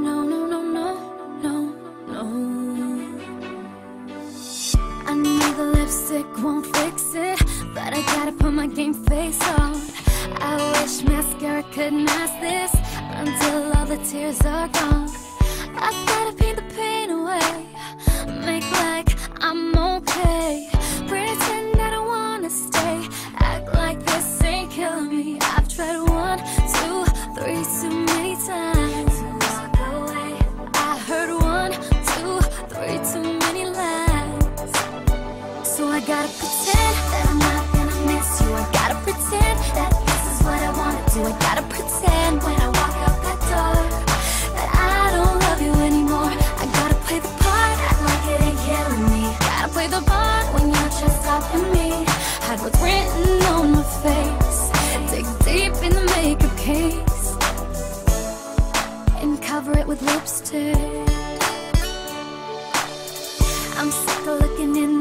No, no, no, no, no, no. I know the lipstick won't fix it, but I gotta put my game face on. I wish mascara could mask this until all the tears are gone. I gotta paint the pain away, make like I'm okay, pretend I don't wanna stay, act like this ain't killing me. I've tried 1, 2, 3 too many times to walk away. I heard 1, 2, 3 too many lies, so I gotta pretend that I'm not gonna miss you. I gotta pretend that this is what I wanna do. I gotta pretend when I walk out that door that I don't love you anymore. I gotta play the part, act like it ain't killing me. Gotta play the part when you're just stopping me. Hide what's written on my face, dig deep in the makeup case, and cover it with lipstick. I'm sick of looking in